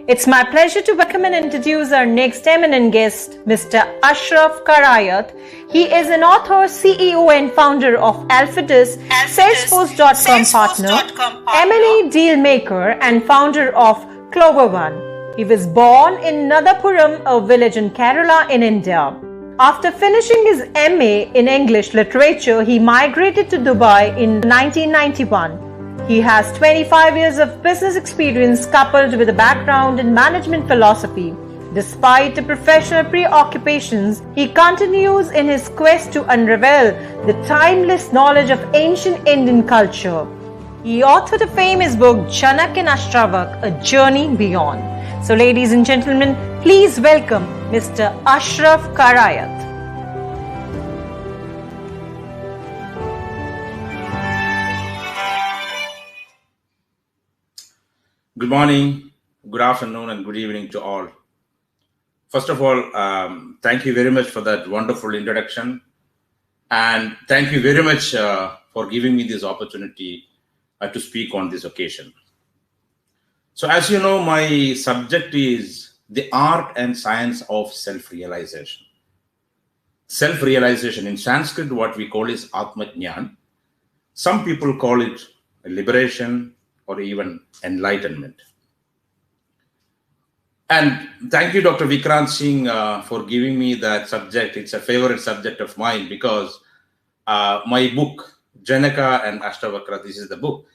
It's my pleasure to welcome and introduce our next eminent guest, Mr. Ashraf Karayath. He is an author, CEO and founder of Alphatus, Salesforce.com partner, M&A deal maker and founder of Clover One. He was born in Nadapuram, a village in Kerala in India. After finishing his MA in English literature, he migrated to Dubai in 1991. He has 25 years of business experience coupled with a background in management philosophy. Despite the professional preoccupations, he continues in his quest to unravel the timeless knowledge of ancient Indian culture. He authored a famous book, Janak and Ashraf, A Journey Beyond. So ladies and gentlemen, please welcome Mr. Ashraf Karayath. Good morning, good afternoon, and good evening to all. First of all, thank you very much for that wonderful introduction. And thank you very much for giving me this opportunity to speak on this occasion. So as you know, my subject is the art and science of self-realization. Self-realization in Sanskrit, what we call is Atma-Jnana. Some people call it liberation or even enlightenment. And thank you, Dr. Vikrant Singh, for giving me that subject. It's a favorite subject of mine because my book, Janaka and Ashtavakra, this is the book.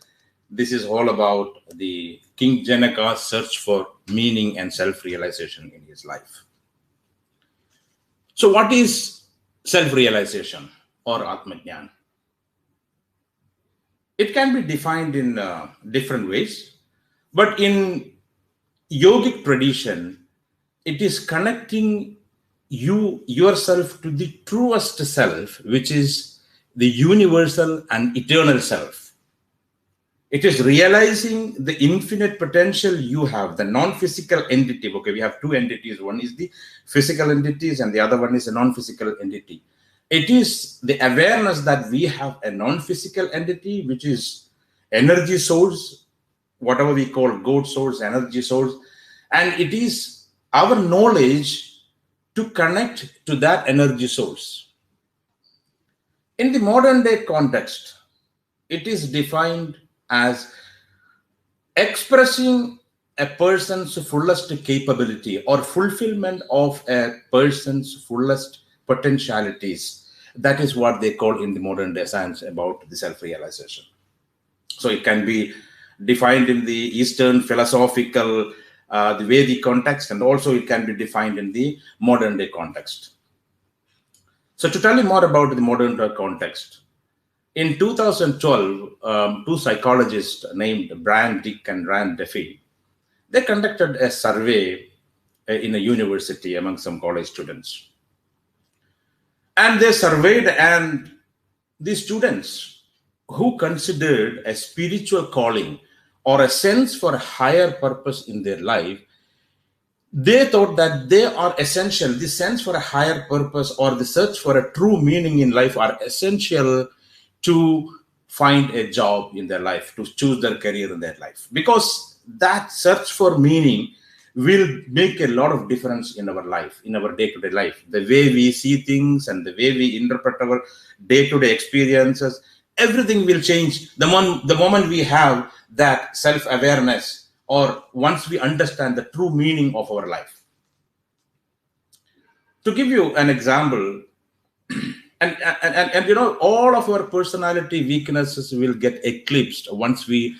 This is all about the King Janaka's search for meaning and self-realization in his life. So what is self-realization or Atma-Jnana? It can be defined in different ways, but in yogic tradition, it is connecting yourself to the truest self, which is the universal and eternal self. It is realizing the infinite potential you have, the non-physical entity. Okay, we have two entities. One is the physical entities and the other one is a non-physical entity. It is the awareness that we have a non-physical entity, which is energy source, whatever we call God source, energy source. And it is our knowledge to connect to that energy source. In the modern day context, it is defined as expressing a person's fullest capability or fulfillment of a person's fullest potentialities. That is what they call in the modern day science about the self-realization. So it can be defined in the Eastern philosophical, the Vedic context, and also it can be defined in the modern day context. So to tell you more about the modern day context, in 2012, two psychologists named Brian Dick and Rand Duffy, they conducted a survey in a university among some college students. And they surveyed, and the students who considered a spiritual calling or a sense for a higher purpose in their life, they thought that they are essential. The sense for a higher purpose or the search for a true meaning in life are essential to find a job in their life, to choose their career in their life. Because that search for meaning will make a lot of difference in our life, in our day-to-day life. The way we see things and the way we interpret our day-to-day experiences, everything will change the moment we have that self-awareness or once we understand the true meaning of our life. To give you an example, and you know, all of our personality weaknesses will get eclipsed once we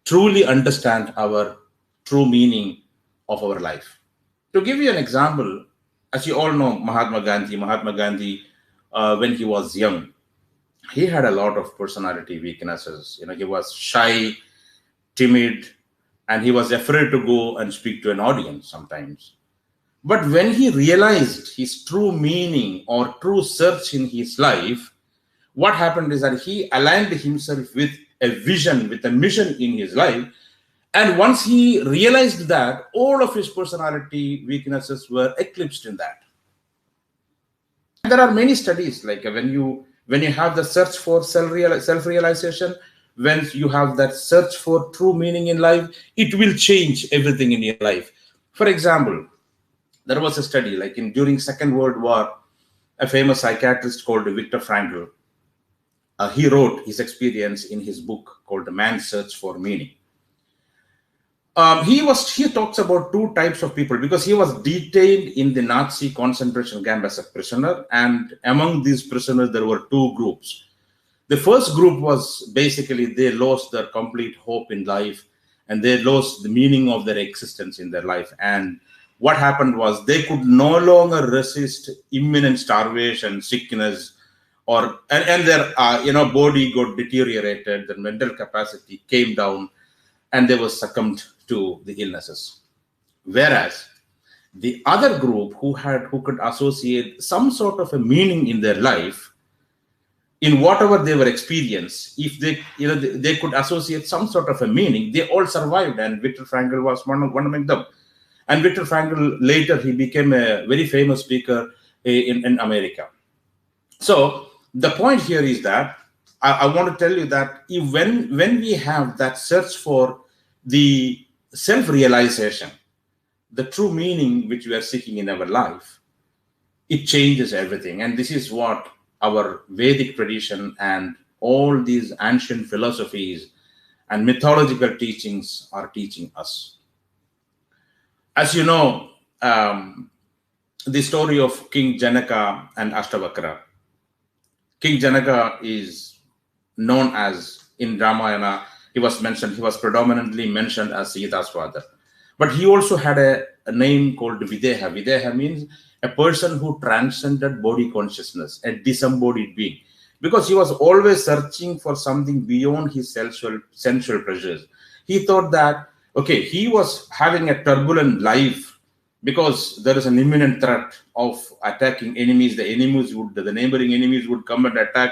truly understand our true meaning of our life. To give you an example, as you all know, Mahatma Gandhi, when he was young, he had a lot of personality weaknesses. You know, he was shy, timid, and he was afraid to go and speak to an audience sometimes. But when he realized his true meaning or true search in his life, what happened is that he aligned himself with a vision, with a mission in his life. And once he realized that, all of his personality weaknesses were eclipsed in that. And there are many studies, like when you have the search for self-realization, when you have that search for true meaning in life, it will change everything in your life. For example, there was a study like during Second World War, a famous psychiatrist called Viktor Frankl. He wrote his experience in his book called Man's Search for Meaning. He talks about two types of people because he was detained in the Nazi concentration camp as a prisoner, and among these prisoners there were two groups. The first group was basically they lost their complete hope in life and they lost the meaning of their existence in their life. And what happened was they could no longer resist imminent starvation, sickness, and their body got deteriorated, their mental capacity came down, and they were succumbed to the illnesses. Whereas the other group who could associate some sort of a meaning in their life in whatever they were experiencing, if they could associate some sort of a meaning, they all survived, and Viktor Frankl was one among them. And Viktor Frankl later he became a very famous speaker in America. So the point here is that I want to tell you that when we have that search for the self-realization, the true meaning which we are seeking in our life, it changes everything. And this is what our Vedic tradition and all these ancient philosophies and mythological teachings are teaching us. As you know, the story of King Janaka and Ashtavakra. King Janaka is known as, in Ramayana, he was predominantly mentioned as Sita's father. But he also had a name called Videha. Videha means a person who transcended body consciousness, a disembodied being, because he was always searching for something beyond his sensual pleasures. He thought that, okay, he was having a turbulent life because there is an imminent threat of attacking enemies. The neighboring enemies would come and attack,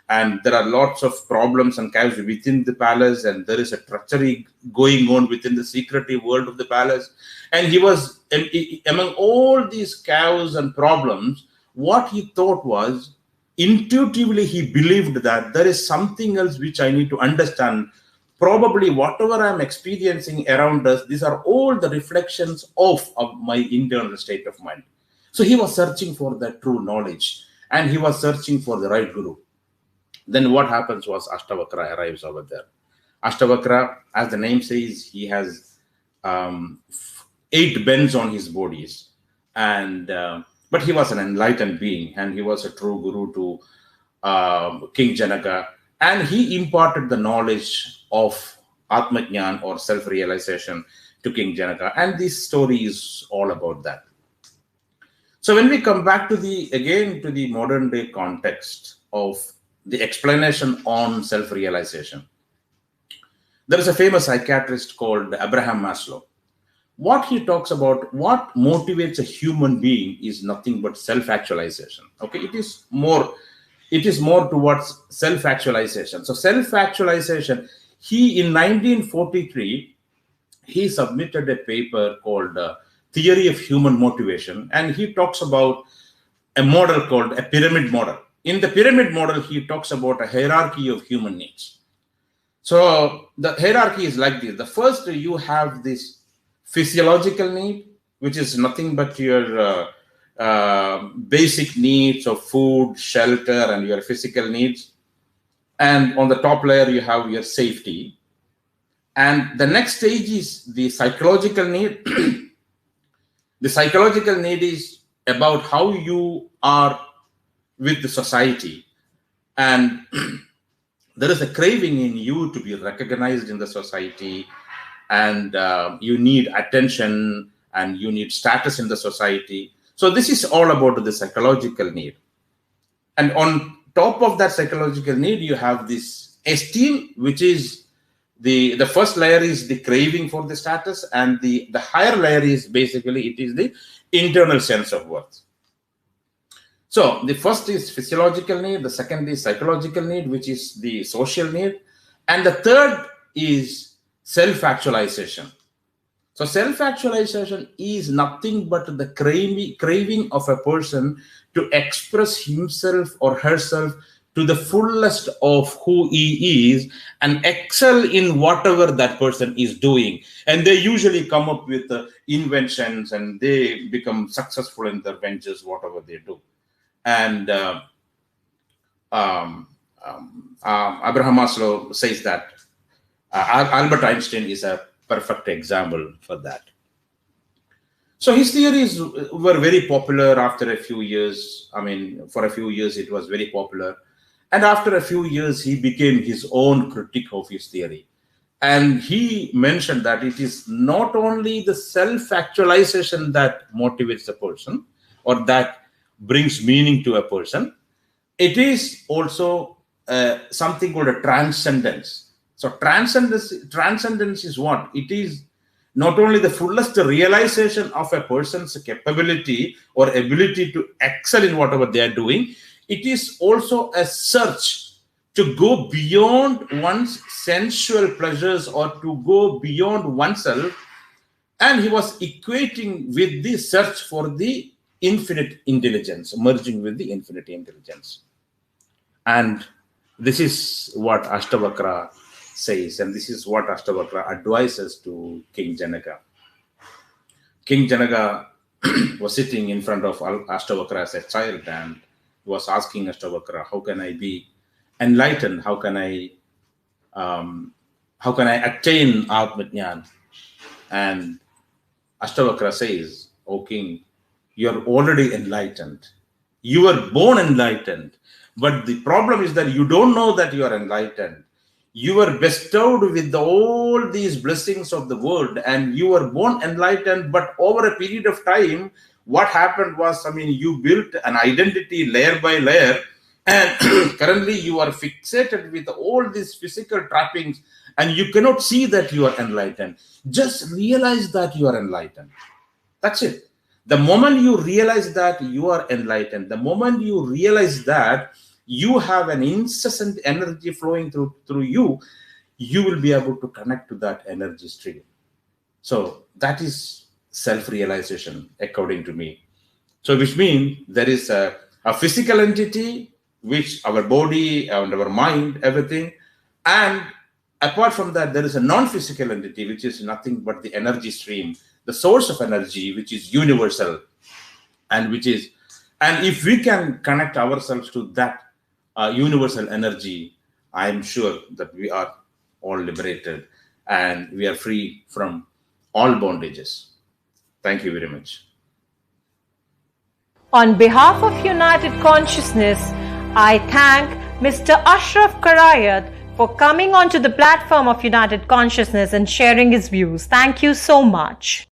and there are lots of problems and chaos within the palace, and there is a treachery going on within the secretive world of the palace. And he was, among all these chaos and problems, what he thought was, intuitively he believed that there is something else which I need to understand. Probably whatever I'm experiencing around us, these are all the reflections of my internal state of mind. So he was searching for that true knowledge, and he was searching for the right guru. Then what happens was Ashtavakra arrives over there. Ashtavakra, as the name says, he has 8 bends on his bodies, but he was an enlightened being, and he was a true guru to King Janaka, and he imparted the knowledge of Atmajnan or self-realization to King Janaka, and this story is all about that. So when we come back to the modern day context of the explanation on self-realization, there is a famous psychiatrist called Abraham Maslow. What he talks about, what motivates a human being is nothing but self-actualization. Okay, it is more towards self-actualization. So self-actualization, in 1943, he submitted a paper called Theory of Human Motivation, and he talks about a model called a pyramid model. In the pyramid model, he talks about a hierarchy of human needs. So the hierarchy is like this. The first, you have this physiological need, which is nothing but your basic needs of food, shelter, and your physical needs. And on the top layer, you have your safety. And the next stage is the psychological need. The psychological need is about how you are with the society. And there is a craving in you to be recognized in the society, and you need attention and you need status in the society. So this is all about the psychological need. And on top of that psychological need, you have this esteem, which is the first layer is the craving for the status, and the higher layer is basically, it is the internal sense of worth. So the first is physiological need, the second is psychological need, which is the social need, and the third is self-actualization. So self-actualization is nothing but the craving of a person to express himself or herself to the fullest of who he is and excel in whatever that person is doing. And they usually come up with inventions and they become successful in their ventures, whatever they do. And Abraham Maslow says that Albert Einstein is a perfect example for that. So his theories were very popular after a few years. I mean, for a few years it was very popular. And after a few years, he became his own critic of his theory. And he mentioned that it is not only the self-actualization that motivates a person or that brings meaning to a person, it is also something called a transcendence. So transcendence is what? It is not only the fullest realization of a person's capability or ability to excel in whatever they are doing, it is also a search to go beyond one's sensual pleasures or to go beyond oneself. And he was equating with the search for the infinite intelligence, merging with the infinite intelligence. And this is what Ashtavakra says, and this is what Ashtavakra advises to King Janaka. King Janaka was sitting in front of Ashtavakra as a child, and he was asking Ashtavakra, how can I be enlightened? How can I attain Atmajnana? And Ashtavakra says, O king, you're already enlightened. You were born enlightened. But the problem is that you don't know that you are enlightened. You were bestowed with all these blessings of the world and you were born enlightened. But over a period of time, what happened was, you built an identity layer by layer, and currently you are fixated with all these physical trappings and you cannot see that you are enlightened. Just realize that you are enlightened. That's it. The moment you realize that you are enlightened, the moment you realize that you have an incessant energy flowing through you, you will be able to connect to that energy stream. So that is self-realization, according to me. So which means there is a physical entity, which our body and our mind, everything. And apart from that, there is a non-physical entity, which is nothing but the energy stream, the source of energy, which is universal. And if we can connect ourselves to that universal energy, I am sure that we are all liberated and we are free from all bondages. Thank you very much. On behalf of United Consciousness, I thank Mr. Ashraf Karayath for coming onto the platform of United Consciousness and sharing his views. Thank you so much.